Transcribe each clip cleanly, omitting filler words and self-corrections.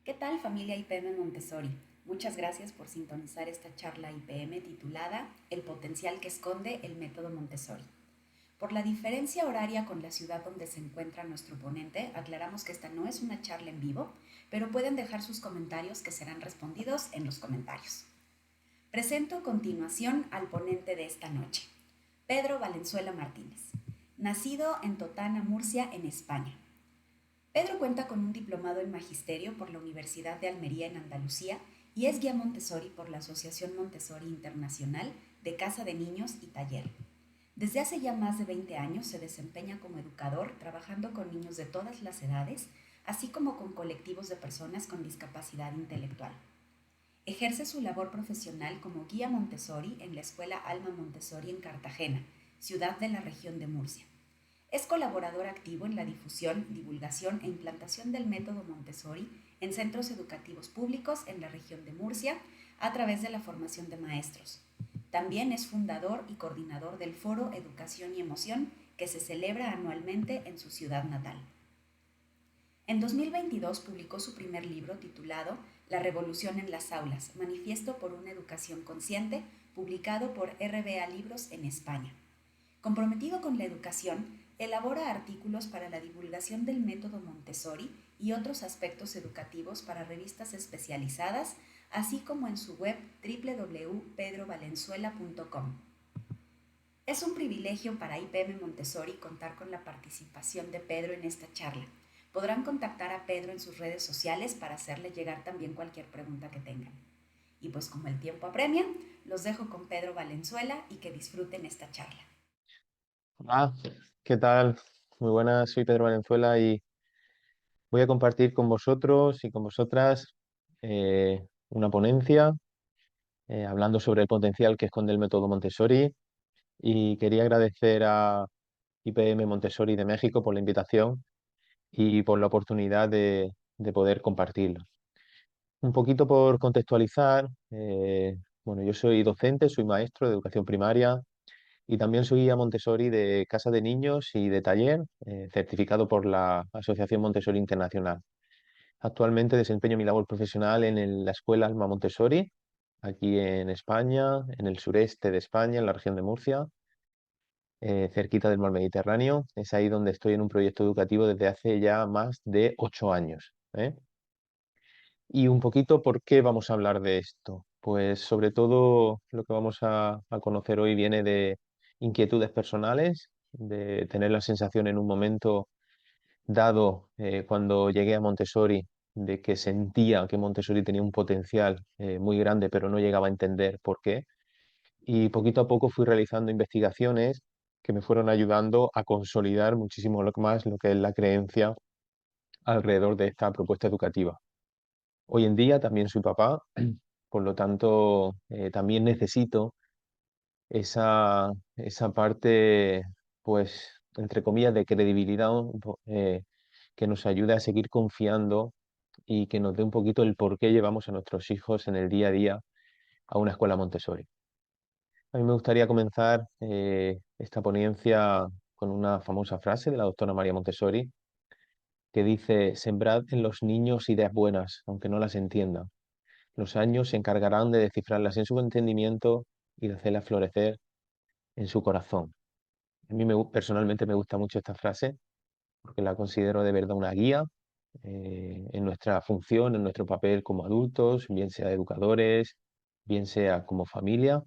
¿Qué tal, familia IPM Montessori? Muchas gracias por sintonizar esta charla IPM titulada El potencial que esconde el método Montessori. Por la diferencia horaria con la ciudad donde se encuentra nuestro ponente, aclaramos que esta no es una charla en vivo, pero pueden dejar sus comentarios que serán respondidos en los comentarios. Presento a continuación al ponente de esta noche, Pedro Valenzuela Martínez, nacido en Totana, Murcia, en España. Pedro cuenta con un diplomado en Magisterio por la Universidad de Almería en Andalucía y es guía Montessori por la Asociación Montessori Internacional de Casa de Niños y Taller. Desde hace ya más de 20 años se desempeña como educador trabajando con niños de todas las edades, así como con colectivos de personas con discapacidad intelectual. Ejerce su labor profesional como guía Montessori en la Escuela Alma Montessori en Cartagena, ciudad de la región de Murcia. Es colaborador activo en la difusión, divulgación e implantación del método Montessori en centros educativos públicos en la región de Murcia a través de la formación de maestros. También es fundador y coordinador del Foro Educación y Emoción que se celebra anualmente en su ciudad natal. En 2022 publicó su primer libro titulado La revolución en las aulas, manifiesto por una educación consciente, publicado por RBA Libros en España. Comprometido con la educación, elabora artículos para la divulgación del método Montessori y otros aspectos educativos para revistas especializadas, así como en su web www.pedrovalenzuela.com. Es un privilegio para IPM Montessori contar con la participación de Pedro en esta charla. Podrán contactar a Pedro en sus redes sociales para hacerle llegar también cualquier pregunta que tengan. Y pues como el tiempo apremia, los dejo con Pedro Valenzuela y que disfruten esta charla. Hola, ¿qué tal? Muy buenas, soy Pedro Valenzuela y voy a compartir con vosotros y con vosotras una ponencia hablando sobre el potencial que esconde el método Montessori y quería agradecer a IPM Montessori de México por la invitación y por la oportunidad de poder compartirlo. Un poquito por contextualizar, bueno, yo soy docente, soy maestro de educación primaria. Y también soy guía Montessori de Casa de Niños y de Taller, certificado por la Asociación Montessori Internacional. Actualmente desempeño mi labor profesional en la Escuela Alma Montessori, aquí en España, en el sureste de España, en la región de Murcia, cerquita del mar Mediterráneo. Es ahí donde estoy en un proyecto educativo desde hace ya más de 8 años. Y un poquito por qué vamos a hablar de esto. Pues sobre todo lo que vamos a conocer hoy viene de inquietudes personales, de tener la sensación en un momento dado, cuando llegué a Montessori, de que sentía que Montessori tenía un potencial muy grande, pero no llegaba a entender por qué. Y poquito a poco fui realizando investigaciones que me fueron ayudando a consolidar muchísimo más lo que es la creencia alrededor de esta propuesta educativa. Hoy en día también soy papá, por lo tanto, también necesito esa parte, pues, entre comillas, de credibilidad, que nos ayude a seguir confiando y que nos dé un poquito el por qué llevamos a nuestros hijos en el día a día a una escuela Montessori. A mí me gustaría comenzar esta ponencia con una famosa frase de la doctora María Montessori que dice: sembrad en los niños ideas buenas, aunque no las entiendan. Los años se encargarán de descifrarlas en su entendimiento y de hacerlas florecer en su corazón. A mí personalmente me gusta mucho esta frase porque la considero de verdad una guía en nuestra función, en nuestro papel como adultos, bien sea educadores, bien sea como familia,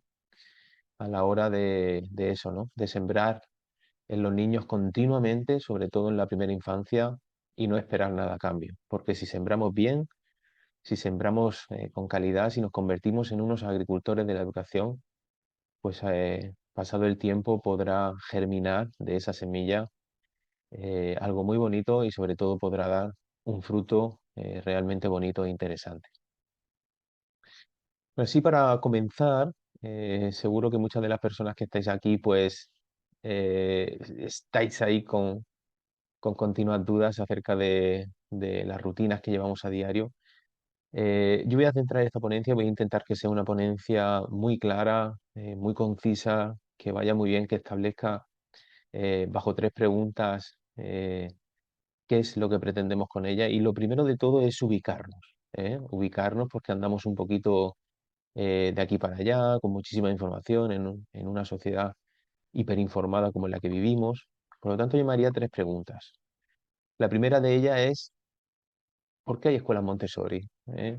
a la hora de eso, ¿no? De sembrar en los niños continuamente, sobre todo en la primera infancia, y no esperar nada a cambio. Porque si sembramos bien, si sembramos con calidad, si nos convertimos en unos agricultores de la educación, pues pasado el tiempo podrá germinar de esa semilla algo muy bonito y sobre todo podrá dar un fruto realmente bonito e interesante. Así para comenzar, seguro que muchas de las personas que estáis aquí pues estáis ahí con continuas dudas acerca de las rutinas que llevamos a diario. Yo voy a centrar esta ponencia, voy a intentar que sea una ponencia muy clara, muy concisa, que vaya muy bien, que establezca bajo 3 preguntas qué es lo que pretendemos con ella. Y lo primero de todo es ubicarnos. Ubicarnos porque andamos un poquito de aquí para allá, con muchísima información en una sociedad hiperinformada como en la que vivimos. Por lo tanto, yo me haría tres preguntas. La primera de ellas es, ¿por qué hay escuelas Montessori?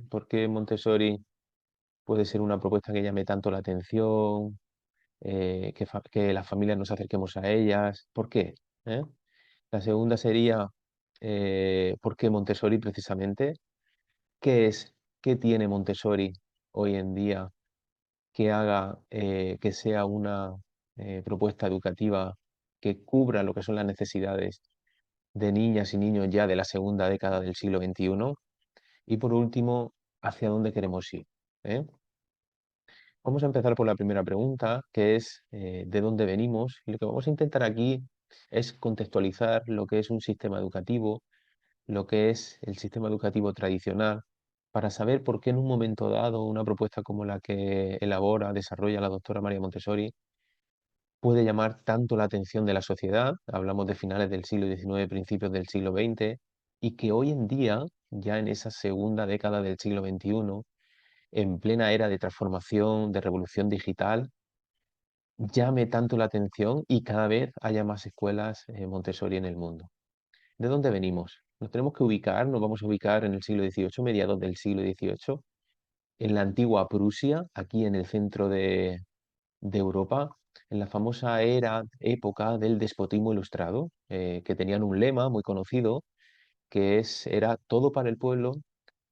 ¿Por qué Montessori puede ser una propuesta que llame tanto la atención, que las familias nos acerquemos a ellas? ¿Por qué? ¿Eh? La segunda sería, ¿por qué Montessori precisamente? ¿Qué es, qué tiene Montessori hoy en día que haga que sea una propuesta educativa que cubra lo que son las necesidades de niñas y niños ya de la segunda década del siglo XXI? Y por último, ¿hacia dónde queremos ir? ¿Eh? Vamos a empezar por la primera pregunta, que es ¿de dónde venimos? Y lo que vamos a intentar aquí es contextualizar lo que es un sistema educativo, lo que es el sistema educativo tradicional, para saber por qué en un momento dado una propuesta como la que elabora, desarrolla la doctora María Montessori puede llamar tanto la atención de la sociedad. Hablamos de finales del siglo XIX, principios del siglo XX, y que hoy en día, ya en esa segunda década del siglo XXI, en plena era de transformación, de revolución digital, llame tanto la atención y cada vez haya más escuelas Montessori en el mundo. ¿De dónde venimos? Nos tenemos que ubicar, nos vamos a ubicar en el siglo XVIII, mediados del siglo XVIII, en la antigua Prusia, aquí en el centro de Europa, en la famosa época del despotismo ilustrado, que tenían un lema muy conocido, era todo para el pueblo,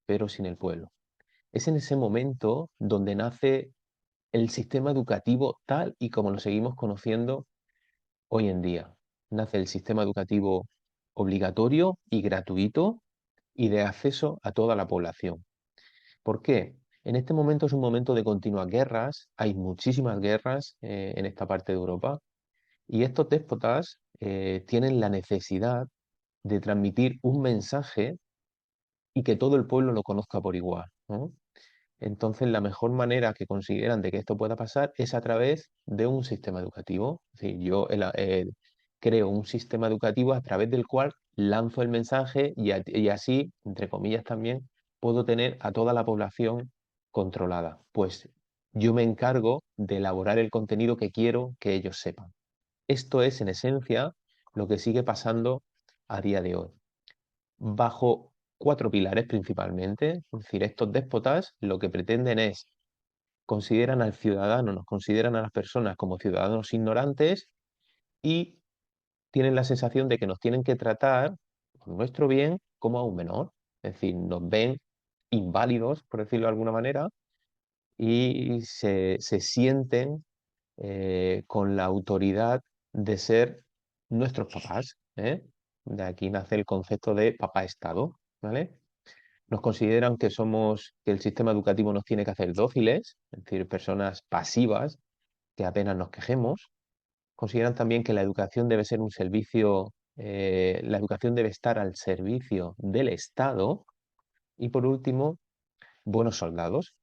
pero sin el pueblo. Es en ese momento donde nace el sistema educativo tal y como lo seguimos conociendo hoy en día. Nace el sistema educativo obligatorio y gratuito y de acceso a toda la población. ¿Por qué? En este momento es un momento de continuas guerras, hay muchísimas guerras en esta parte de Europa y estos déspotas tienen la necesidad de transmitir un mensaje y que todo el pueblo lo conozca por igual, ¿no? Entonces, la mejor manera que consideran de que esto pueda pasar es a través de un sistema educativo. Es decir, creo un sistema educativo a través del cual lanzo el mensaje y así, entre comillas también, puedo tener a toda la población controlada. Pues yo me encargo de elaborar el contenido que quiero que ellos sepan. Esto es, en esencia, lo que sigue pasando a día de hoy bajo cuatro pilares principalmente. Es decir, estos déspotas lo que pretenden es, consideran al ciudadano, nos consideran a las personas como ciudadanos ignorantes y tienen la sensación de que nos tienen que tratar por nuestro bien como a un menor. Es decir, nos ven inválidos, por decirlo de alguna manera, y se sienten con la autoridad de ser nuestros papás, ¿eh? De aquí nace el concepto de papá Estado, ¿vale? Nos consideran que el sistema educativo nos tiene que hacer dóciles, es decir, personas pasivas, que apenas nos quejemos. Consideran también que la educación debe ser un servicio, la educación debe estar al servicio del Estado. Y por último, buenos soldados.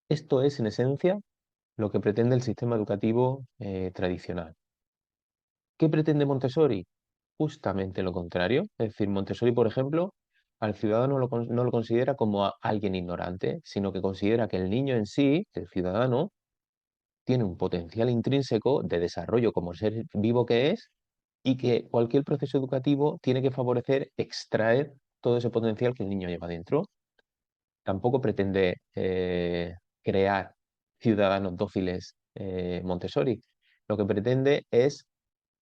Esto es, en esencia, lo que pretende el sistema educativo tradicional. ¿Qué pretende Montessori? Justamente lo contrario. Es decir, Montessori, por ejemplo, al ciudadano no lo considera como a alguien ignorante, sino que considera que el niño en sí, el ciudadano, tiene un potencial intrínseco de desarrollo como ser vivo que es y que cualquier proceso educativo tiene que favorecer extraer todo ese potencial que el niño lleva dentro. Tampoco pretende crear ciudadanos dóciles Montessori. Lo que pretende es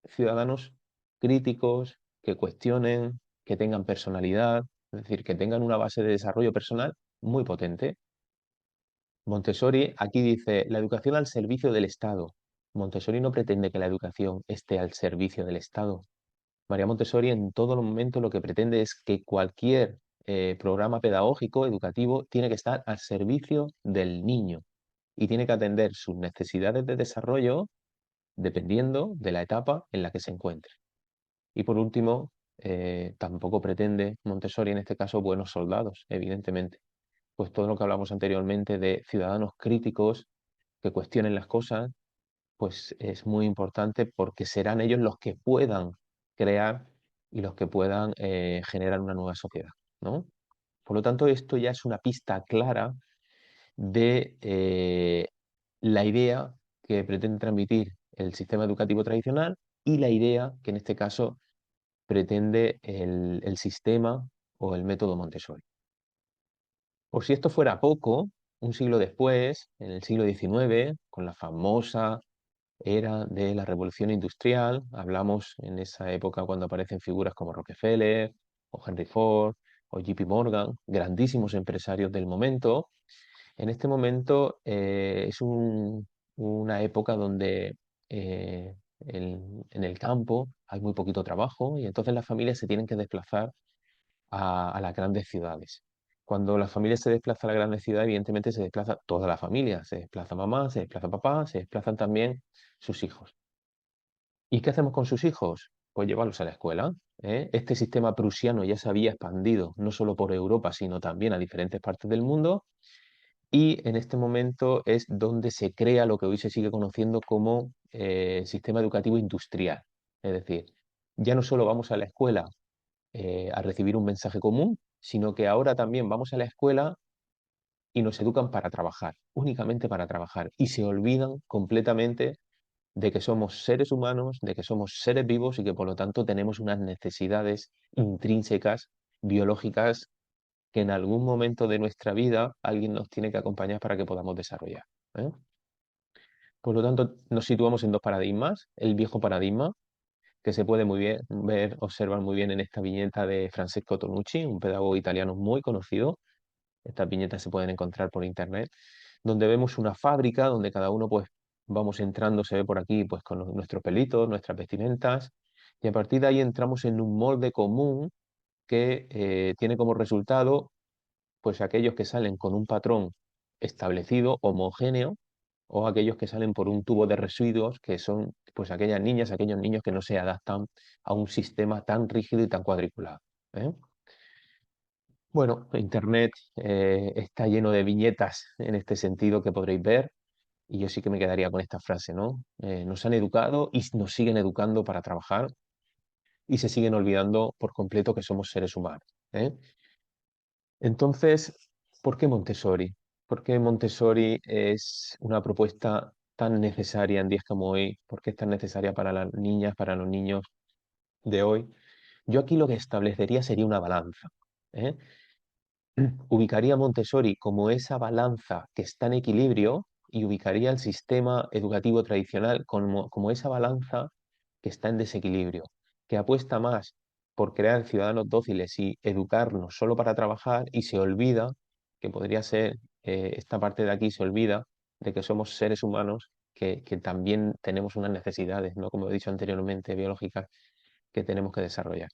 ciudadanos críticos, que cuestionen, que tengan personalidad, es decir, que tengan una base de desarrollo personal muy potente. Montessori aquí dice la educación al servicio del Estado. Montessori no pretende que la educación esté al servicio del Estado. María Montessori en todo momento lo que pretende es que cualquier programa pedagógico, educativo, tiene que estar al servicio del niño y tiene que atender sus necesidades de desarrollo dependiendo de la etapa en la que se encuentre. Y por último, tampoco pretende Montessori en este caso buenos soldados, evidentemente. Pues todo lo que hablamos anteriormente de ciudadanos críticos que cuestionen las cosas, pues es muy importante porque serán ellos los que puedan crear y los que puedan generar una nueva sociedad, ¿no? Por lo tanto, esto ya es una pista clara de la idea que pretende transmitir el sistema educativo tradicional y la idea que en este caso pretende el sistema o el método Montessori. Por si esto fuera poco, un siglo después, en el siglo XIX, con la famosa era de la revolución industrial, hablamos en esa época cuando aparecen figuras como Rockefeller o Henry Ford o JP Morgan, grandísimos empresarios del momento. En este momento es una época donde en el campo hay muy poquito trabajo y entonces las familias se tienen que desplazar a las grandes ciudades. Cuando la familia se desplaza a la grandes ciudades, evidentemente se desplaza toda la familia, se desplaza mamá, se desplaza papá, se desplazan también sus hijos. ¿Y qué hacemos con sus hijos? Pues llevarlos a la escuela, ¿eh? Este sistema prusiano ya se había expandido no solo por Europa, sino también a diferentes partes del mundo, y en este momento es donde se crea lo que hoy se sigue conociendo como sistema educativo industrial. Es decir, ya no solo vamos a la escuela a recibir un mensaje común, sino que ahora también vamos a la escuela y nos educan para trabajar, únicamente para trabajar, y se olvidan completamente de que somos seres humanos, de que somos seres vivos y que por lo tanto tenemos unas necesidades intrínsecas, biológicas, que en algún momento de nuestra vida alguien nos tiene que acompañar para que podamos desarrollar, ¿eh? Por lo tanto, nos situamos en dos paradigmas. El viejo paradigma, que se puede muy bien ver, observar muy bien en esta viñeta de Francesco Tonucci, un pedagogo italiano muy conocido. Estas viñetas se pueden encontrar por internet, donde vemos una fábrica donde cada uno pues vamos entrando, se ve por aquí pues con nuestros pelitos, nuestras vestimentas, y a partir de ahí entramos en un molde común que tiene como resultado pues aquellos que salen con un patrón establecido, homogéneo, o aquellos que salen por un tubo de residuos, que son pues aquellas niñas, aquellos niños que no se adaptan a un sistema tan rígido y tan cuadriculado, ¿eh? Bueno, Internet está lleno de viñetas en este sentido que podréis ver, y yo sí que me quedaría con esta frase, ¿no? Nos han educado y nos siguen educando para trabajar y se siguen olvidando por completo que somos seres humanos, ¿eh? Entonces, ¿por qué Montessori? ¿Por qué Montessori es una propuesta tan necesaria en días como hoy? ¿Por qué es tan necesaria para las niñas, para los niños de hoy? Yo aquí lo que establecería sería una balanza, ¿eh? Ubicaría a Montessori como esa balanza que está en equilibrio y ubicaría el sistema educativo tradicional como esa balanza que está en desequilibrio, que apuesta más por crear ciudadanos dóciles y educarnos solo para trabajar y se olvida, que podría ser esta parte de aquí, se olvida de que somos seres humanos que también tenemos unas necesidades, ¿no? Como he dicho anteriormente, biológicas que tenemos que desarrollar.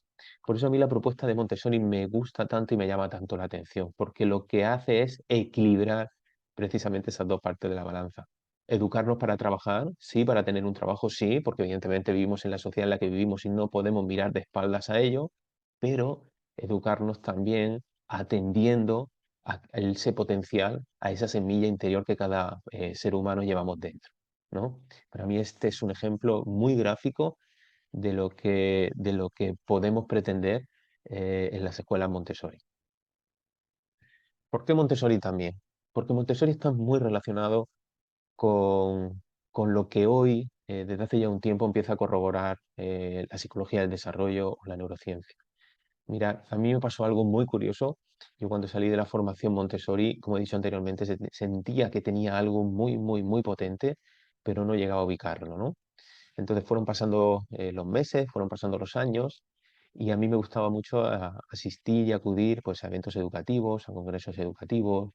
Por eso a mí la propuesta de Montessori me gusta tanto y me llama tanto la atención, porque lo que hace es equilibrar precisamente esas dos partes de la balanza. Educarnos para trabajar, sí, para tener un trabajo, sí, porque evidentemente vivimos en la sociedad en la que vivimos y no podemos mirar de espaldas a ello, pero educarnos también atendiendo a ese potencial, a esa semilla interior que cada ser humano llevamos dentro, ¿no? Para mí este es un ejemplo muy gráfico de lo que podemos pretender en las escuelas Montessori. ¿Por qué Montessori también? Porque Montessori está muy relacionado con, con lo que hoy, desde hace ya un tiempo, empieza a corroborar la psicología del desarrollo o la neurociencia. Mira, a mí me pasó algo muy curioso. Yo cuando salí de la formación Montessori, como he dicho anteriormente, sentía que tenía algo muy, muy, muy potente, pero no llegaba a ubicarlo, ¿no? Entonces fueron pasando los meses, fueron pasando los años y a mí me gustaba mucho asistir y acudir pues, a eventos educativos, a congresos educativos.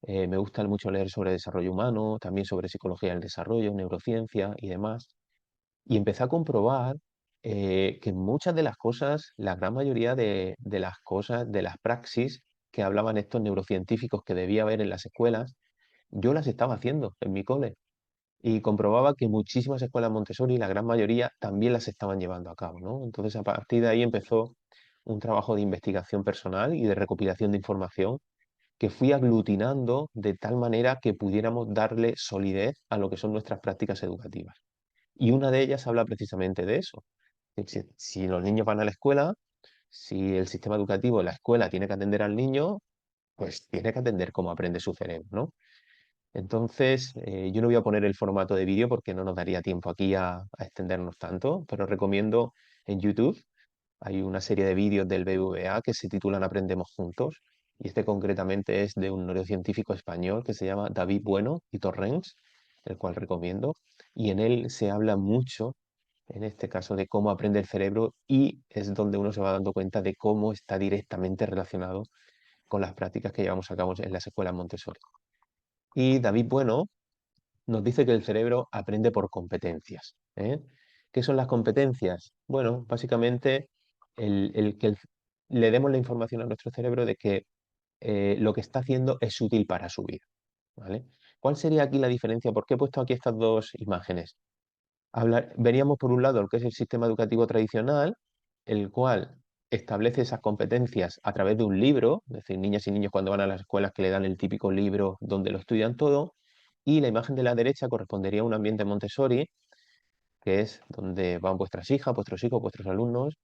Me gusta mucho leer sobre desarrollo humano, también sobre psicología del desarrollo, neurociencia y demás. Y empecé a comprobar que muchas de las cosas, la gran mayoría de las cosas, de las praxis que hablaban estos neurocientíficos que debía haber en las escuelas, yo las estaba haciendo en mi cole y comprobaba que muchísimas escuelas Montessori, la gran mayoría, también las estaban llevando a cabo, ¿no? Entonces, a partir de ahí empezó un trabajo de investigación personal y de recopilación de información que fui aglutinando de tal manera que pudiéramos darle solidez a lo que son nuestras prácticas educativas. Y una de ellas habla precisamente de eso. Si los niños van a la escuela, si el sistema educativo, la escuela, tiene que atender al niño, pues tiene que atender cómo aprende su cerebro, ¿no? Entonces, yo no voy a poner el formato de vídeo porque no nos daría tiempo aquí a extendernos tanto, pero recomiendo en YouTube, hay una serie de vídeos del BBVA que se titulan Aprendemos Juntos, y este concretamente es de un neurocientífico español que se llama David Bueno y Torrens, el cual recomiendo, y en él se habla mucho, en este caso, de cómo aprende el cerebro y es donde uno se va dando cuenta de cómo está directamente relacionado con las prácticas que llevamos a cabo en las escuelas Montessori. Y David Bueno nos dice que el cerebro aprende por competencias. ¿Eh? ¿Qué son las competencias? Bueno, básicamente el que le demos la información a nuestro cerebro de que lo que está haciendo es útil para su vida. ¿Vale? ¿Cuál sería aquí la diferencia? ¿Por qué he puesto aquí estas dos imágenes? Veríamos por un lado lo que es el sistema educativo tradicional, el cual establece esas competencias a través de un libro, es decir, niñas y niños cuando van a las escuelas que le dan el típico libro donde lo estudian todo, y la imagen de la derecha correspondería a un ambiente Montessori, que es donde van vuestras hijas, vuestros hijos, vuestros alumnos,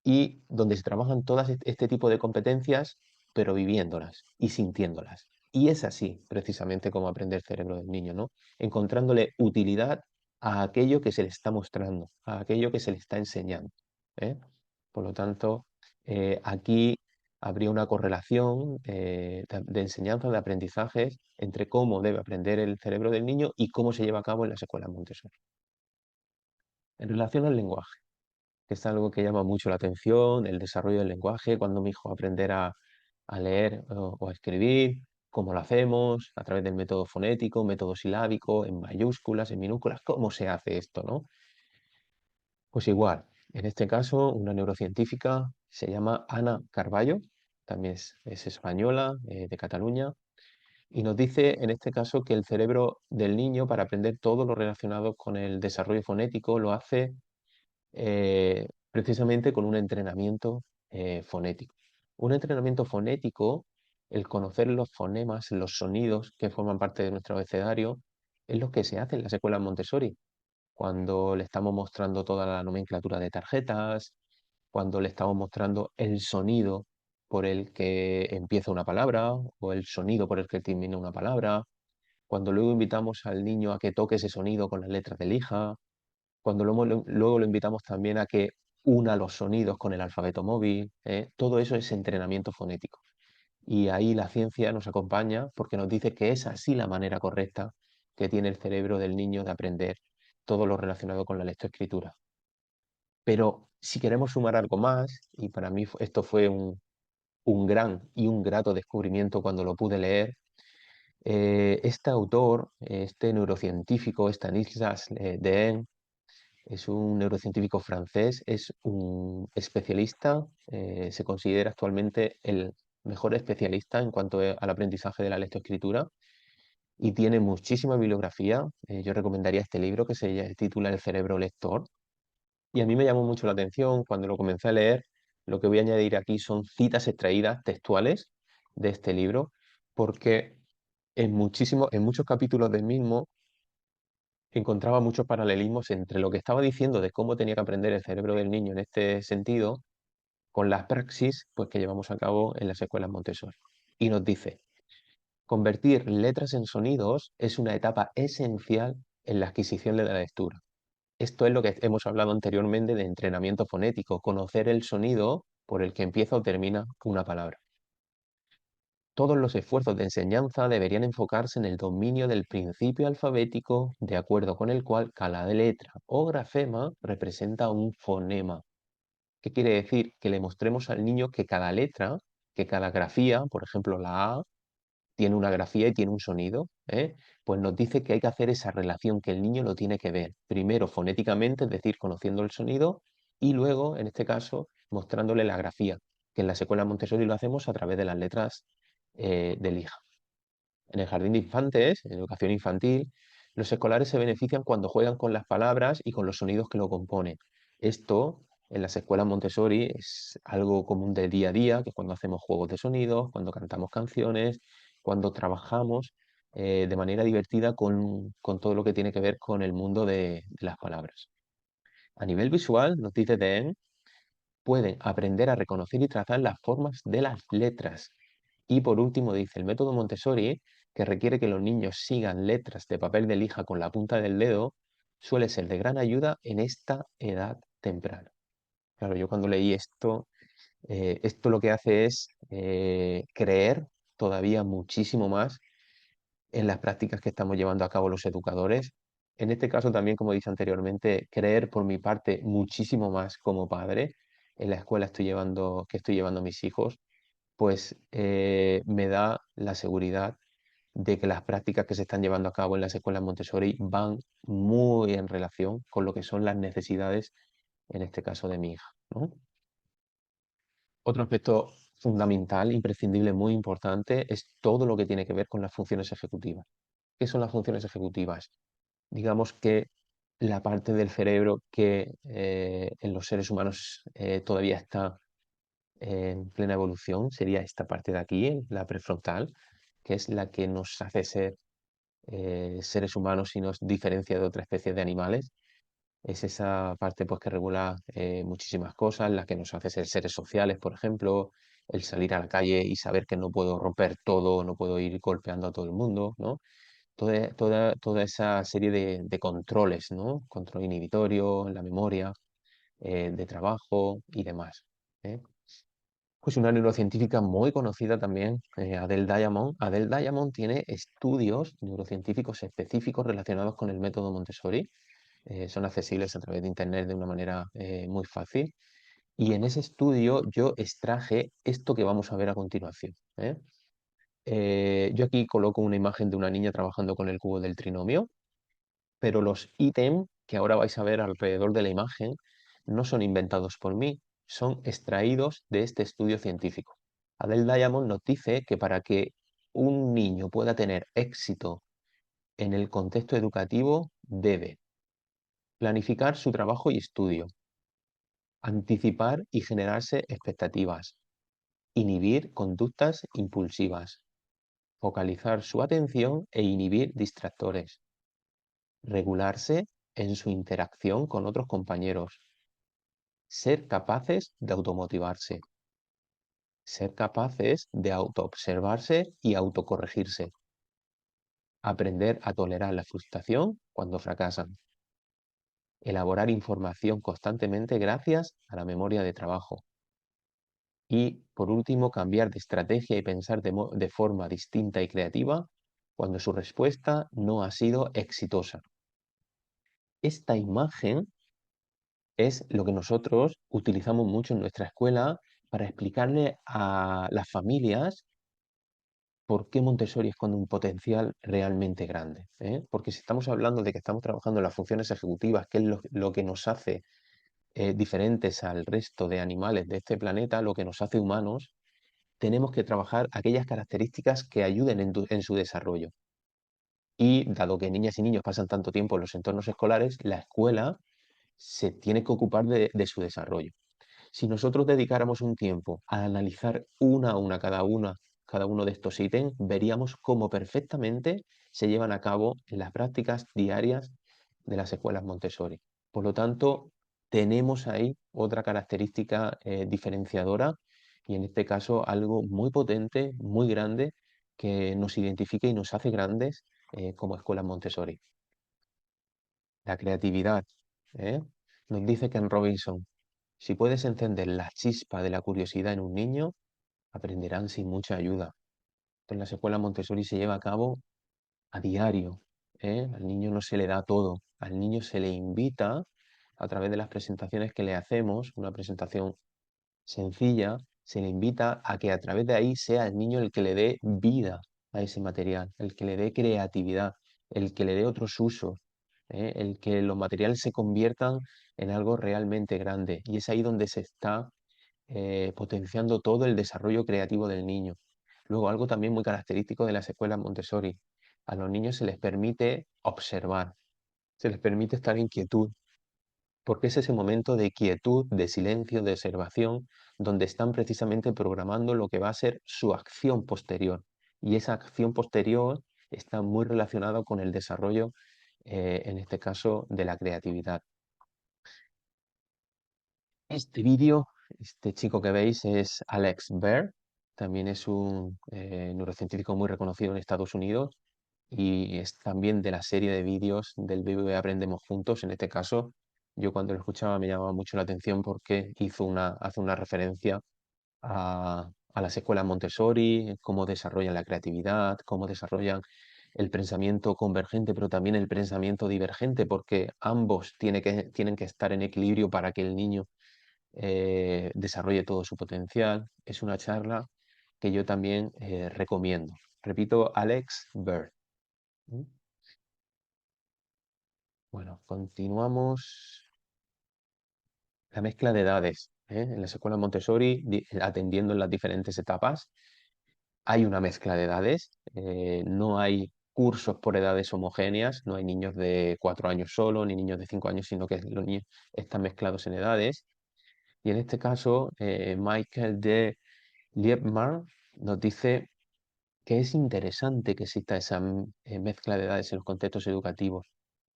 y donde se trabajan todas este tipo de competencias, pero viviéndolas y sintiéndolas. Y es así, precisamente, como aprende el cerebro del niño, ¿no? Encontrándole utilidad a aquello que se le está mostrando, a aquello que se le está enseñando. ¿Eh? Por lo tanto, aquí habría una correlación de enseñanza, de aprendizajes entre cómo debe aprender el cerebro del niño y cómo se lleva a cabo en las escuelas Montessori. En relación al lenguaje, que es algo que llama mucho la atención, el desarrollo del lenguaje, cuando mi hijo va a aprender a leer o a escribir, cómo lo hacemos, a través del método fonético, método silábico, en mayúsculas, en minúsculas, cómo se hace esto, ¿no? Pues igual, en este caso, una neurocientífica se llama Ana Carballo, también es española, de Cataluña, y nos dice en este caso que el cerebro del niño, para aprender todo lo relacionado con el desarrollo fonético, lo hace precisamente con un entrenamiento fonético. Un entrenamiento fonético, el conocer los fonemas, los sonidos que forman parte de nuestro abecedario, es lo que se hace en las escuelas Montessori, cuando le estamos mostrando toda la nomenclatura de tarjetas, cuando le estamos mostrando el sonido por el que empieza una palabra o el sonido por el que termina una palabra, cuando luego invitamos al niño a que toque ese sonido con las letras de lija, cuando luego lo invitamos también a que una los sonidos con el alfabeto móvil, todo eso es entrenamiento fonético. Y ahí la ciencia nos acompaña porque nos dice que es así la manera correcta que tiene el cerebro del niño de aprender todo lo relacionado con la lectoescritura. Pero si queremos sumar algo más, y para mí esto fue un gran y un grato descubrimiento cuando lo pude leer, este autor, este neurocientífico, Stanislas Dehaene, es un neurocientífico francés, es un especialista, se considera actualmente el mejor especialista en cuanto al aprendizaje de la lectoescritura y tiene muchísima bibliografía. Yo recomendaría este libro que se titula El cerebro lector y a mí me llamó mucho la atención cuando lo comencé a leer. Lo que voy a añadir aquí son citas extraídas textuales de este libro porque en muchos capítulos del mismo encontraba muchos paralelismos entre lo que estaba diciendo de cómo tenía que aprender el cerebro del niño en este sentido con las praxis pues, que llevamos a cabo en las escuelas Montessori. Y nos dice, convertir letras en sonidos es una etapa esencial en la adquisición de la lectura. Esto es lo que hemos hablado anteriormente de entrenamiento fonético, conocer el sonido por el que empieza o termina una palabra. Todos los esfuerzos de enseñanza deberían enfocarse en el dominio del principio alfabético, de acuerdo con el cual cada letra o grafema representa un fonema. ¿Qué quiere decir? Que le mostremos al niño que cada letra, que cada grafía, por ejemplo la A, tiene una grafía y tiene un sonido, pues nos dice que hay que hacer esa relación, que el niño lo tiene que ver. Primero fonéticamente, es decir, conociendo el sonido, y luego, en este caso, mostrándole la grafía, que en la escuela Montessori lo hacemos a través de las letras de lija. En el jardín de infantes, en educación infantil, los escolares se benefician cuando juegan con las palabras y con los sonidos que lo componen. Esto en las escuelas Montessori es algo común del día a día, que es cuando hacemos juegos de sonidos, cuando cantamos canciones, cuando trabajamos de manera divertida con todo lo que tiene que ver con el mundo de las palabras. A nivel visual, nos dice Den, pueden aprender a reconocer y trazar las formas de las letras. Y por último dice, el método Montessori, que requiere que los niños sigan letras de papel de lija con la punta del dedo, suele ser de gran ayuda en esta edad temprana. Claro, yo cuando leí esto, esto lo que hace es creer todavía muchísimo más en las prácticas que estamos llevando a cabo los educadores. En este caso también, como he dicho anteriormente, creer por mi parte muchísimo más como padre en la escuela que estoy llevando a mis hijos, pues me da la seguridad de que las prácticas que se están llevando a cabo en las escuelas Montessori van muy en relación con lo que son las necesidades, en este caso de mi hija, ¿no? Otro aspecto fundamental, imprescindible, muy importante, es todo lo que tiene que ver con las funciones ejecutivas. ¿Qué son las funciones ejecutivas? Digamos que la parte del cerebro que en los seres humanos todavía está en plena evolución sería esta parte de aquí, la prefrontal, que es la que nos hace ser seres humanos y nos diferencia de otras especies de animales. Es esa parte pues, que regula muchísimas cosas, la que nos hace ser seres sociales, por ejemplo, el salir a la calle y saber que no puedo romper todo, no puedo ir golpeando a todo el mundo, ¿no? Toda esa serie de controles, ¿no? Control inhibitorio, la memoria, de trabajo y demás. ¿Eh? Pues una neurocientífica muy conocida también, Adele Diamond. Adele Diamond tiene estudios neurocientíficos específicos relacionados con el método Montessori. Son accesibles a través de Internet de una manera muy fácil. Y en ese estudio yo extraje esto que vamos a ver a continuación. ¿Eh? Yo aquí coloco una imagen de una niña trabajando con el cubo del trinomio, pero los ítems que ahora vais a ver alrededor de la imagen no son inventados por mí, son extraídos de este estudio científico. Adele Diamond nos dice que para que un niño pueda tener éxito en el contexto educativo, debe planificar su trabajo y estudio, anticipar y generarse expectativas, inhibir conductas impulsivas, focalizar su atención e inhibir distractores, regularse en su interacción con otros compañeros, ser capaces de automotivarse, ser capaces de autoobservarse y autocorregirse, aprender a tolerar la frustración cuando fracasan, elaborar información constantemente gracias a la memoria de trabajo y, por último, cambiar de estrategia y pensar de forma distinta y creativa cuando su respuesta no ha sido exitosa. Esta imagen es lo que nosotros utilizamos mucho en nuestra escuela para explicarle a las familias por qué Montessori esconde un potencial realmente grande. Porque si estamos hablando de que estamos trabajando en las funciones ejecutivas, que es lo que nos hace diferentes al resto de animales de este planeta, lo que nos hace humanos, tenemos que trabajar aquellas características que ayuden en su desarrollo. Y dado que niñas y niños pasan tanto tiempo en los entornos escolares, la escuela se tiene que ocupar de su desarrollo. Si nosotros dedicáramos un tiempo a analizar una a una cada uno de estos ítems, veríamos cómo perfectamente se llevan a cabo en las prácticas diarias de las escuelas Montessori. Por lo tanto, tenemos ahí otra característica diferenciadora y en este caso algo muy potente, muy grande, que nos identifica y nos hace grandes como escuelas Montessori. La creatividad. ¿eh? Nos dice Ken Robinson, si puedes encender la chispa de la curiosidad en un niño, aprenderán sin mucha ayuda. Esto en las escuelas Montessori se lleva a cabo a diario. Al niño no se le da todo, al niño se le invita a través de las presentaciones que le hacemos, una presentación sencilla, se le invita a que a través de ahí sea el niño el que le dé vida a ese material, el que le dé creatividad, el que le dé otros usos, el que los materiales se conviertan en algo realmente grande. Y es ahí donde se está potenciando todo el desarrollo creativo del niño. Luego, algo también muy característico de las escuelas Montessori, a los niños se les permite observar, se les permite estar en quietud, porque es ese momento de quietud, de silencio, de observación, donde están precisamente programando lo que va a ser su acción posterior. Y esa acción posterior está muy relacionada con el desarrollo, en este caso, de la creatividad. Este vídeo, este chico que veis es Alex Baer, también es un neurocientífico muy reconocido en Estados Unidos y es también de la serie de vídeos del BBVA Aprendemos Juntos. En este caso, yo cuando lo escuchaba me llamaba mucho la atención porque hace una referencia a las escuelas Montessori, cómo desarrollan la creatividad, cómo desarrollan el pensamiento convergente, pero también el pensamiento divergente, porque ambos tienen que estar en equilibrio para que el niño desarrolle todo su potencial. Es una charla que yo también recomiendo. Repito, Alex Bird. ¿Mm? Bueno, continuamos. La mezcla de edades, ¿eh? En las escuelas Montessori, atendiendo en las diferentes etapas, hay una mezcla de edades. No hay cursos por edades homogéneas, no hay niños de 4 años solo, ni niños de 5 años, sino que los niños están mezclados en edades. Y en este caso, Michael de Liebman nos dice que es interesante que exista esa mezcla de edades en los contextos educativos,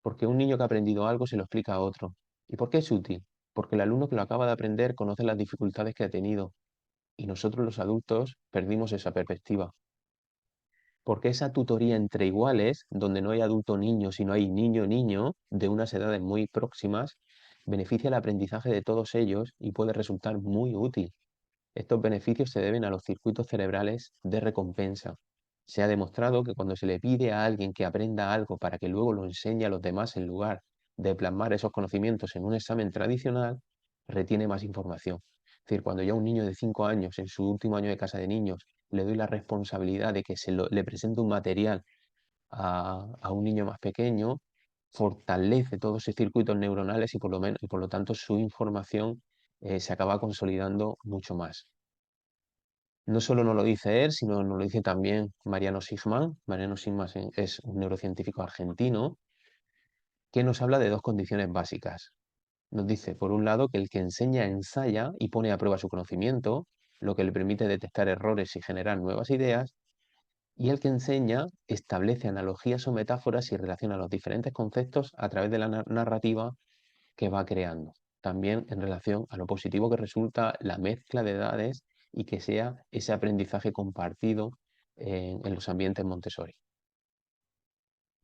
porque un niño que ha aprendido algo se lo explica a otro. ¿Y por qué es útil? Porque el alumno que lo acaba de aprender conoce las dificultades que ha tenido y nosotros los adultos perdimos esa perspectiva. Porque esa tutoría entre iguales, donde no hay adulto-niño, sino hay niño-niño, de unas edades muy próximas, beneficia el aprendizaje de todos ellos y puede resultar muy útil. Estos beneficios se deben a los circuitos cerebrales de recompensa. Se ha demostrado que cuando se le pide a alguien que aprenda algo para que luego lo enseñe a los demás en lugar de plasmar esos conocimientos en un examen tradicional, retiene más información. Es decir, cuando ya un niño de 5 años, en su último año de casa de niños, le doy la responsabilidad de que le presente un material a un niño más pequeño, fortalece todos esos circuitos neuronales y y por lo tanto su información se acaba consolidando mucho más. No solo nos lo dice él, sino nos lo dice también Mariano Sigman. Mariano Sigman es un neurocientífico argentino que nos habla de dos condiciones básicas. Nos dice, por un lado, que el que enseña ensaya y pone a prueba su conocimiento, lo que le permite detectar errores y generar nuevas ideas, y el que enseña establece analogías o metáforas y relaciona los diferentes conceptos a través de la narrativa que va creando. También en relación a lo positivo que resulta la mezcla de edades y que sea ese aprendizaje compartido en los ambientes Montessori.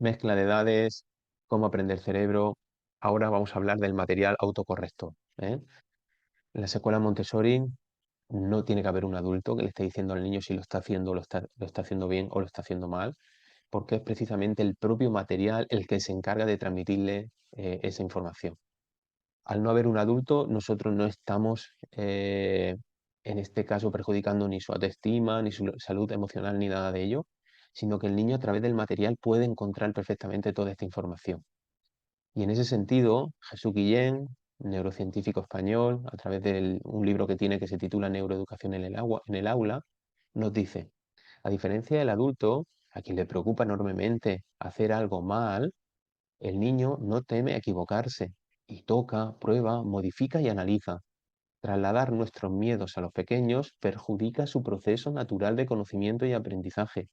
Mezcla de edades, cómo aprender el cerebro. Ahora vamos a hablar del material autocorrecto, ¿eh? En las escuelas Montessori no tiene que haber un adulto que le esté diciendo al niño si lo está haciendo, lo está haciendo bien o lo está haciendo mal, porque es precisamente el propio material el que se encarga de transmitirle esa información. Al no haber un adulto, nosotros no estamos, en este caso, perjudicando ni su autoestima, ni su salud emocional, ni nada de ello, sino que el niño a través del material puede encontrar perfectamente toda esta información. Y en ese sentido, Jesús Guillén, neurocientífico español, a través de un libro que tiene que se titula Neuroeducación en el aula, nos dice, a diferencia del adulto, a quien le preocupa enormemente hacer algo mal, el niño no teme equivocarse y toca, prueba, modifica y analiza. Trasladar nuestros miedos a los pequeños perjudica su proceso natural de conocimiento y aprendizaje,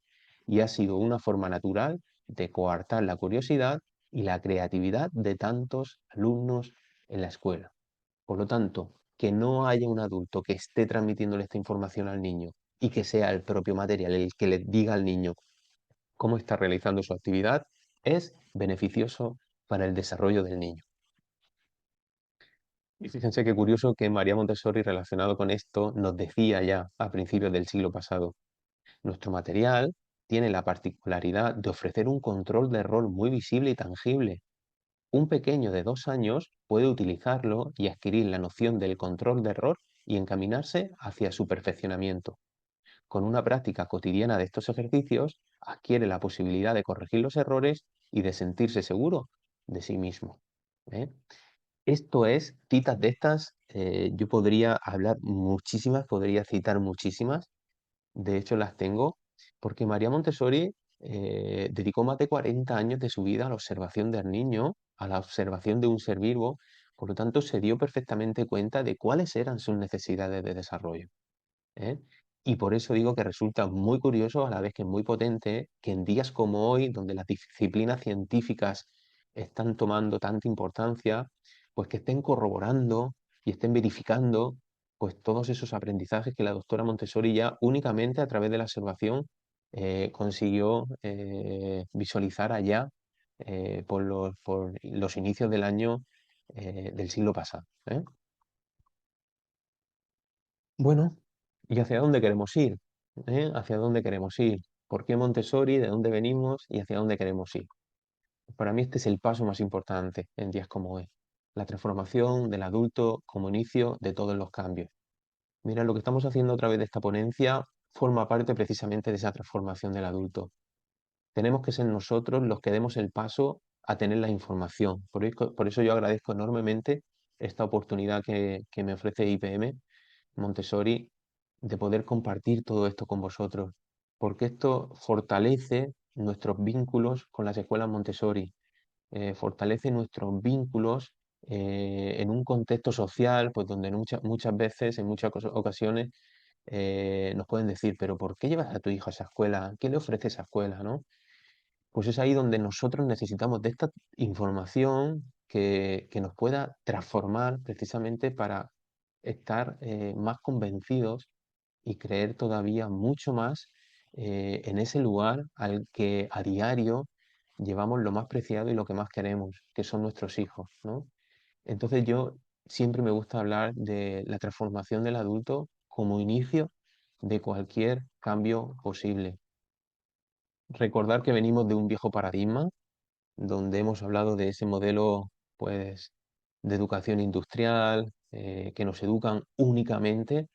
y ha sido una forma natural de coartar la curiosidad y la creatividad de tantos alumnos en la escuela. Por lo tanto, que no haya un adulto que esté transmitiéndole esta información al niño y que sea el propio material el que le diga al niño cómo está realizando su actividad es beneficioso para el desarrollo del niño. Y fíjense qué curioso que María Montessori, relacionado con esto, nos decía ya a principios del siglo pasado, nuestro material tiene la particularidad de ofrecer un control de error muy visible y tangible. Un pequeño de 2 años puede utilizarlo y adquirir la noción del control de error y encaminarse hacia su perfeccionamiento. Con una práctica cotidiana de estos ejercicios, adquiere la posibilidad de corregir los errores y de sentirse seguro de sí mismo. ¿Eh? Esto es, citas de estas, yo podría hablar muchísimas, podría citar muchísimas, de hecho las tengo, porque María Montessori dedicó más de 40 años de su vida a la observación del niño, a la observación de un ser vivo, por lo tanto se dio perfectamente cuenta de cuáles eran sus necesidades de desarrollo. ¿Eh? Y por eso digo que resulta muy curioso, a la vez que muy potente, que en días como hoy, donde las disciplinas científicas están tomando tanta importancia, pues que estén corroborando y estén verificando pues todos esos aprendizajes que la doctora Montessori ya únicamente a través de la observación consiguió visualizar allá por los inicios del año del siglo pasado. ¿Eh? Bueno, ¿y hacia dónde queremos ir? ¿Hacia dónde queremos ir? ¿Por qué Montessori? ¿De dónde venimos? ¿Y hacia dónde queremos ir? Para mí este es el paso más importante en días como hoy. La transformación del adulto como inicio de todos los cambios. Mira, lo que estamos haciendo a través de esta ponencia forma parte precisamente de esa transformación del adulto. Tenemos que ser nosotros los que demos el paso a tener la información. Por eso yo agradezco enormemente esta oportunidad que me ofrece IPM Montessori de poder compartir todo esto con vosotros, porque esto fortalece nuestros vínculos con las escuelas Montessori, fortalece nuestros vínculos en un contexto social, pues donde muchas veces, en muchas ocasiones, nos pueden decir, pero ¿por qué llevas a tu hijo a esa escuela? ¿Qué le ofrece esa escuela, no? Pues es ahí donde nosotros necesitamos de esta información que nos pueda transformar precisamente para estar más convencidos y creer todavía mucho más en ese lugar al que a diario llevamos lo más preciado y lo que más queremos, que son nuestros hijos, ¿no? Entonces yo siempre me gusta hablar de la transformación del adulto como inicio de cualquier cambio posible. Recordar que venimos de un viejo paradigma donde hemos hablado de ese modelo, pues, de educación industrial, que nos educan únicamente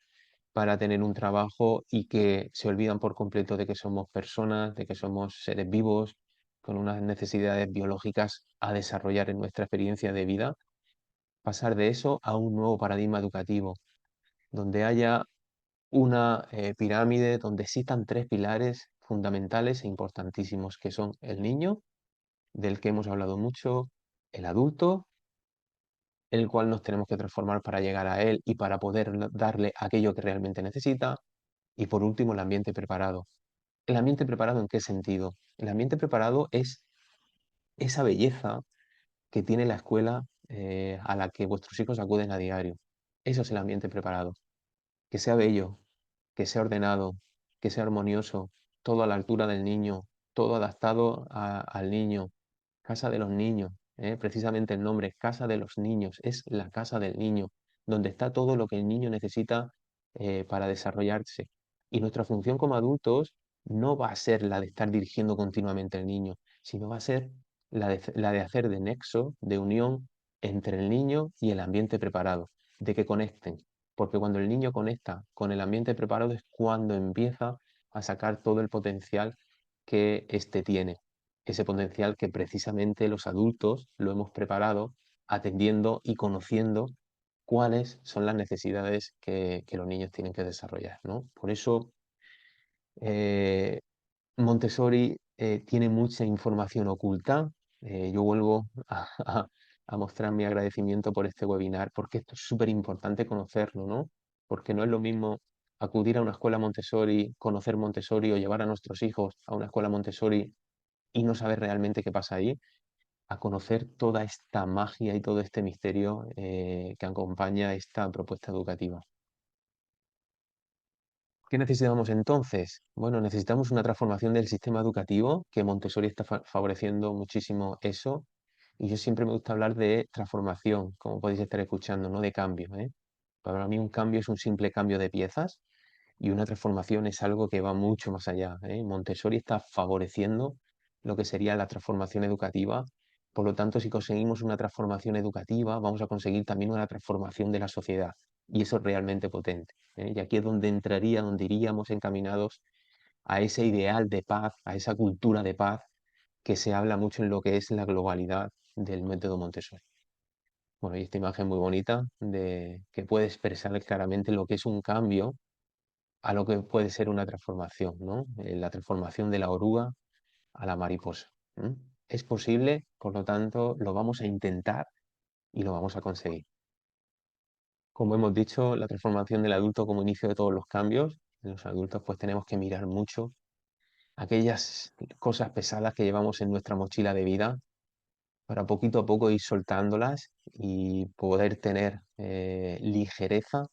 para tener un trabajo y que se olvidan por completo de que somos personas, de que somos seres vivos, con unas necesidades biológicas a desarrollar en nuestra experiencia de vida, pasar de eso a un nuevo paradigma educativo, donde haya una pirámide, donde existan tres pilares fundamentales e importantísimos, que son el niño, del que hemos hablado mucho, el adulto, el cual nos tenemos que transformar para llegar a él y para poder darle aquello que realmente necesita, y por último, el ambiente preparado. ¿El ambiente preparado en qué sentido? El ambiente preparado es esa belleza que tiene la escuela a la que vuestros hijos acuden a diario. Eso es el ambiente preparado. Que sea bello, que sea ordenado, que sea armonioso, todo a la altura del niño, todo adaptado al niño. Casa de los niños, precisamente el nombre, Casa de los Niños, es la casa del niño, donde está todo lo que el niño necesita para desarrollarse. Y nuestra función como adultos no va a ser la de estar dirigiendo continuamente al niño, sino va a ser la de hacer de nexo, de unión entre el niño y el ambiente preparado, de que conecten. Porque cuando el niño conecta con el ambiente preparado es cuando empieza a sacar todo el potencial que éste tiene, ese potencial que precisamente los adultos lo hemos preparado atendiendo y conociendo cuáles son las necesidades que los niños tienen que desarrollar, ¿no? Por eso eh, Montessori tiene mucha información oculta. Yo vuelvo a mostrar mi agradecimiento por este webinar, porque esto es súper importante conocerlo, ¿no? Porque no es lo mismo acudir a una escuela Montessori, conocer Montessori o llevar a nuestros hijos a una escuela Montessori y no saber realmente qué pasa ahí, a conocer toda esta magia y todo este misterio que acompaña esta propuesta educativa. ¿Qué necesitamos entonces? Bueno, necesitamos una transformación del sistema educativo, que Montessori está favoreciendo muchísimo eso. Y yo siempre me gusta hablar de transformación, como podéis estar escuchando, no de cambio, ¿eh? Para mí un cambio es un simple cambio de piezas y una transformación es algo que va mucho más allá, ¿eh? Montessori está favoreciendo lo que sería la transformación educativa. Por lo tanto, si conseguimos una transformación educativa, vamos a conseguir también una transformación de la sociedad. Y eso es realmente potente, ¿eh? Y aquí es donde entraría, donde iríamos encaminados a ese ideal de paz, a esa cultura de paz que se habla mucho en lo que es la globalidad del método Montessori. Bueno, y esta imagen muy bonita de que puede expresar claramente lo que es un cambio a lo que puede ser una transformación, ¿no? La transformación de la oruga a la mariposa. ¿M? Es posible, por lo tanto, lo vamos a intentar y lo vamos a conseguir. Como hemos dicho, la transformación del adulto como inicio de todos los cambios. En los adultos pues tenemos que mirar mucho aquellas cosas pesadas que llevamos en nuestra mochila de vida para poquito a poco ir soltándolas y poder tener ligereza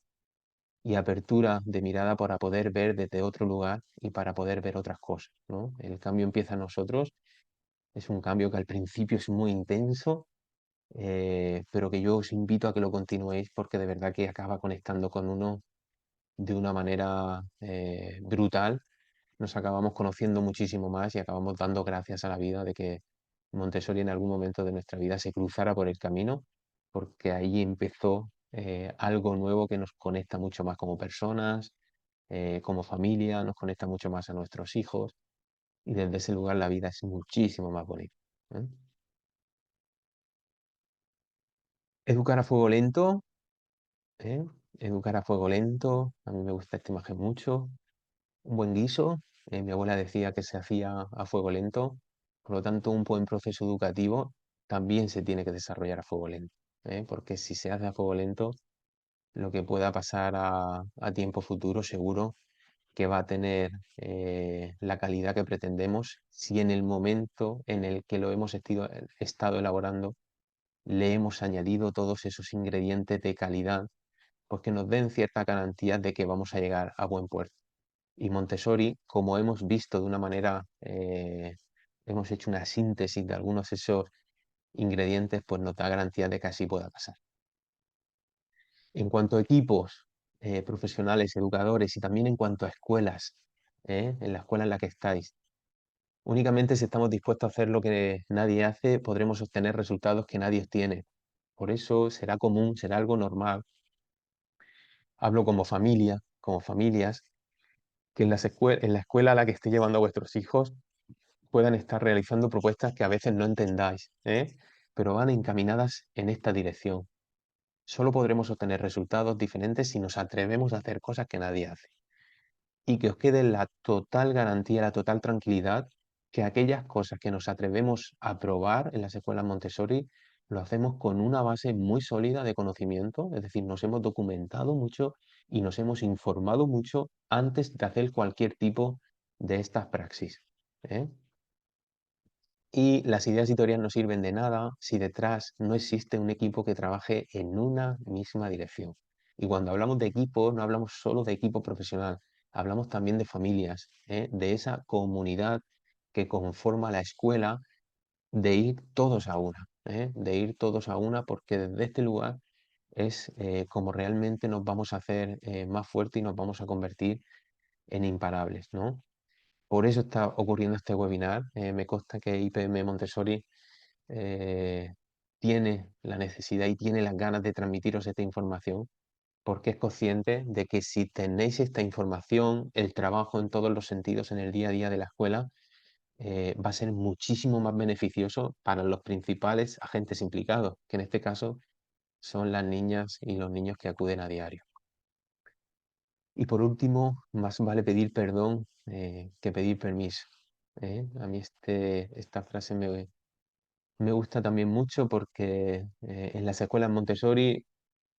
y apertura de mirada para poder ver desde otro lugar y para poder ver otras cosas, ¿no? El cambio empieza en nosotros, es un cambio que al principio es muy intenso, pero que yo os invito a que lo continuéis porque de verdad que acaba conectando con uno de una manera brutal. Nos acabamos conociendo muchísimo más y acabamos dando gracias a la vida de que Montessori en algún momento de nuestra vida se cruzara por el camino, porque ahí empezó algo nuevo que nos conecta mucho más como personas, como familia, nos conecta mucho más a nuestros hijos y desde ese lugar la vida es muchísimo más bonita. ¿Eh? Educar a fuego lento, ¿eh? Educar a fuego lento, a mí me gusta esta imagen mucho. Un buen guiso, mi abuela decía que se hacía a fuego lento, por lo tanto un buen proceso educativo también se tiene que desarrollar a fuego lento, porque si se hace a fuego lento, lo que pueda pasar a tiempo futuro seguro que va a tener la calidad que pretendemos si en el momento en el que lo hemos estado elaborando le hemos añadido todos esos ingredientes de calidad, pues que nos den cierta garantía de que vamos a llegar a buen puerto. Y Montessori, como hemos visto de una manera, hemos hecho una síntesis de algunos de esos ingredientes, pues nos da garantía de que así pueda pasar. En cuanto a equipos profesionales, educadores y también en cuanto a escuelas, en la escuela en la que estáis, únicamente si estamos dispuestos a hacer lo que nadie hace, podremos obtener resultados que nadie obtiene. Por eso será común, será algo normal. Hablo como familia, como familias, que en la escuela a la que esté llevando a vuestros hijos puedan estar realizando propuestas que a veces no entendáis, pero van encaminadas en esta dirección. Solo podremos obtener resultados diferentes si nos atrevemos a hacer cosas que nadie hace. Y que os quede la total garantía, la total tranquilidad que aquellas cosas que nos atrevemos a probar en las escuelas Montessori lo hacemos con una base muy sólida de conocimiento, es decir, nos hemos documentado mucho y nos hemos informado mucho antes de hacer cualquier tipo de estas praxis. ¿Eh? Y las ideas y teorías no sirven de nada si detrás no existe un equipo que trabaje en una misma dirección. Y cuando hablamos de equipo, no hablamos solo de equipo profesional, hablamos también de familias, de esa comunidad que conforma la escuela, de ir todos a una, de ir todos a una, porque desde este lugar es como realmente nos vamos a hacer más fuertes y nos vamos a convertir en imparables, ¿no? Por eso está ocurriendo este webinar. Me consta que IPM Montessori eh, tiene la necesidad y tiene las ganas de transmitiros esta información, porque es consciente de que si tenéis esta información, el trabajo en todos los sentidos en el día a día de la escuela, va a ser muchísimo más beneficioso para los principales agentes implicados, que en este caso son las niñas y los niños que acuden a diario. Y por último, más vale pedir perdón que pedir permiso. A mí esta frase me gusta también mucho porque en las escuelas Montessori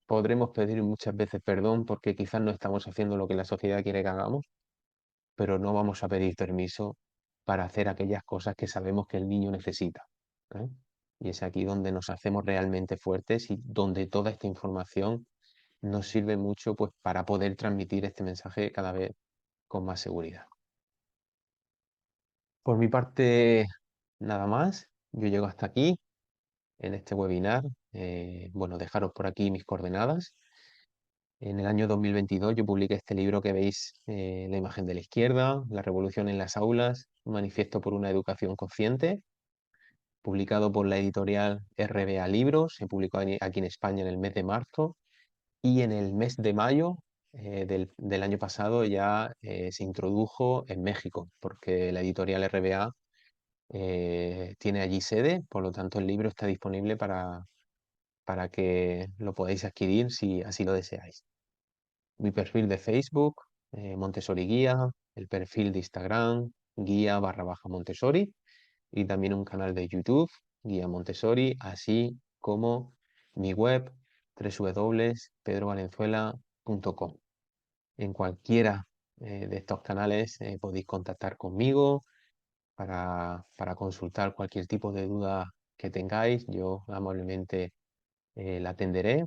podremos pedir muchas veces perdón porque quizás no estamos haciendo lo que la sociedad quiere que hagamos, pero no vamos a pedir permiso para hacer aquellas cosas que sabemos que el niño necesita. ¿Eh? Y es aquí donde nos hacemos realmente fuertes y donde toda esta información nos sirve mucho pues, para poder transmitir este mensaje cada vez con más seguridad. Por mi parte, nada más. Yo llego hasta aquí en este webinar. Bueno, dejaros por aquí mis coordenadas. En el año 2022 yo publiqué este libro que veis, la imagen de la izquierda, La revolución en las aulas, un manifiesto por una educación consciente, publicado por la editorial RBA Libros, se publicó aquí en España en el mes de marzo y en el mes de mayo del año pasado ya se introdujo en México, porque la editorial RBA tiene allí sede, por lo tanto el libro está disponible para que lo podáis adquirir si así lo deseáis. Mi perfil de Facebook, Montessori Guía, el perfil de Instagram, guía_Montessori, y también un canal de YouTube, Guía Montessori, así como mi web, www.pedrovalenzuela.com. En cualquiera de estos canales podéis contactar conmigo para consultar cualquier tipo de duda que tengáis. Yo amablemente la atenderé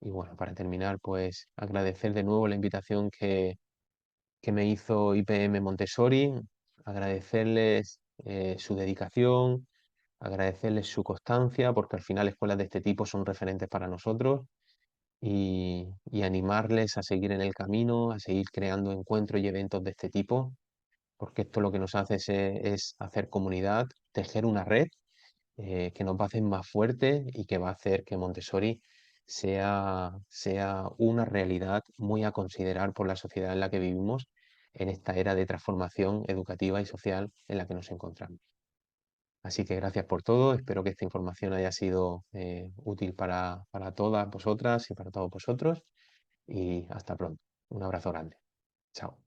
y bueno, para terminar, pues agradecer de nuevo la invitación que me hizo IPM Montessori, agradecerles su dedicación, agradecerles su constancia, porque al final escuelas de este tipo son referentes para nosotros y animarles a seguir en el camino, a seguir creando encuentros y eventos de este tipo, porque esto lo que nos hace es hacer comunidad, tejer una red que nos va a hacer más fuertes y que va a hacer que Montessori sea una realidad muy a considerar por la sociedad en la que vivimos en esta era de transformación educativa y social en la que nos encontramos. Así que gracias por todo, espero que esta información haya sido útil para todas vosotras y para todos vosotros y hasta pronto. Un abrazo grande. Chao.